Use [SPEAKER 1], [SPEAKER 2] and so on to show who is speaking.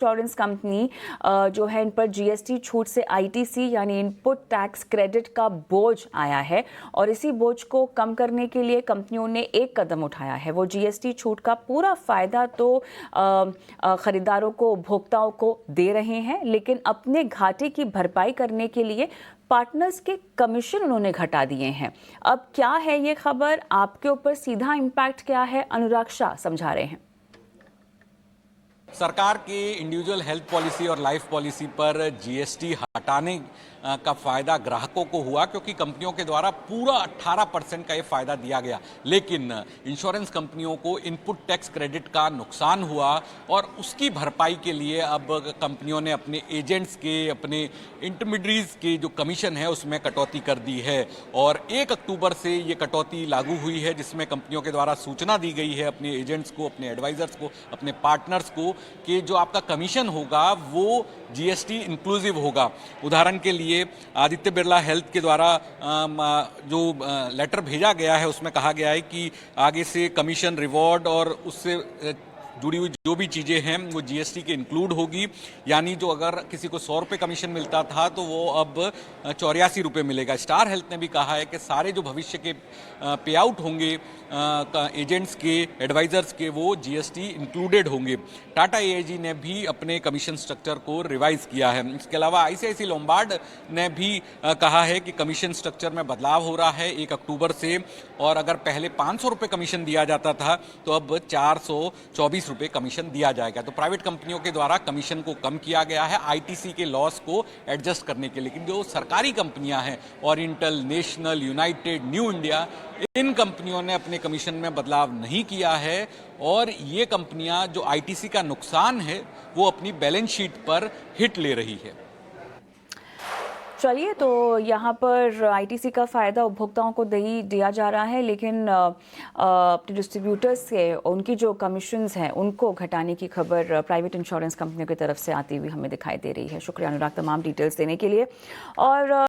[SPEAKER 1] Insurance company जो है इन पर जीएसटी छूट से आईटीसी यानी इनपुट टैक्स क्रेडिट का बोझ आया है और इसी बोझ को कम करने के लिए कंपनियों ने एक कदम उठाया है। वो जीएसटी छूट का पूरा फायदा तो खरीदारों को, उपभोक्ताओं को दे रहे हैं, लेकिन अपने घाटे की भरपाई करने के लिए पार्टनर्स के कमीशन उन्होंने घटा दिए हैं। अब क्या है ये खबर, आपके ऊपर सीधा इम्पैक्ट क्या है, अनुराग शाह समझा रहे हैं।
[SPEAKER 2] सरकार की इंडिविजुअल हेल्थ पॉलिसी और लाइफ पॉलिसी पर जीएसटी हटाने का फायदा ग्राहकों को हुआ, क्योंकि कंपनियों के द्वारा पूरा 18% का ये फायदा दिया गया। लेकिन इंश्योरेंस कंपनियों को इनपुट टैक्स क्रेडिट का नुकसान हुआ और उसकी भरपाई के लिए अब कंपनियों ने अपने एजेंट्स के, अपने इंटरमीडियरीज के जो कमीशन है उसमें कटौती कर दी है। और 1 अक्टूबर से ये कटौती लागू हुई है, जिसमें कंपनियों के द्वारा सूचना दी गई है अपने एजेंट्स को, अपने एडवाइजर्स को, अपने पार्टनर्स को कि जो आपका कमीशन होगा वो जीएसटी इंक्लूसिव होगा। उदाहरण के लिए आदित्य बिरला हेल्थ के द्वारा जो लेटर भेजा गया है उसमें कहा गया है कि आगे से कमीशन, रिवॉर्ड और उससे जुड़ी हुई जो भी चीज़ें हैं वो जीएसटी के इंक्लूड होगी। यानी जो अगर किसी को 100 रुपये कमीशन मिलता था तो वो अब 84 रुपये मिलेगा। स्टार हेल्थ ने भी कहा है कि सारे जो भविष्य के पे आउट होंगे एजेंट्स के, एडवाइजर्स के, वो जीएसटी इंक्लूडेड होंगे। टाटा एआईजी ने भी अपने कमीशन स्ट्रक्चर को रिवाइज किया है। इसके अलावा आईसीआईसी लोम्बार्ड ने भी कहा है कि कमीशन स्ट्रक्चर में बदलाव हो रहा है 1 अक्टूबर से, और अगर पहले 500 रुपये कमीशन दिया जाता था तो अब 424 रुपये कमीशन दिया जाएगा। तो प्राइवेट कंपनियों के द्वारा कमीशन को कम किया गया है आईटीसी के लॉस को एडजस्ट करने के लिए। लेकिन जो सरकारी कंपनियां हैं, Oriental, National, United, New India, इन कंपनियों ने अपने कमीशन में बदलाव नहीं किया है और ये कंपनियां जो आईटीसी का नुकसान है वो अपनी बैलेंस शीट पर हिट ले रही है।
[SPEAKER 1] चलिए, तो यहाँ पर आईटीसी का फ़ायदा उपभोक्ताओं को दिया जा रहा है, लेकिन अपने डिस्ट्रीब्यूटर्स से उनकी जो कमीशंस हैं उनको घटाने की खबर प्राइवेट इंश्योरेंस कंपनियों की तरफ से आती हुई हमें दिखाई दे रही है। शुक्रिया अनुराग तमाम डिटेल्स देने के लिए। और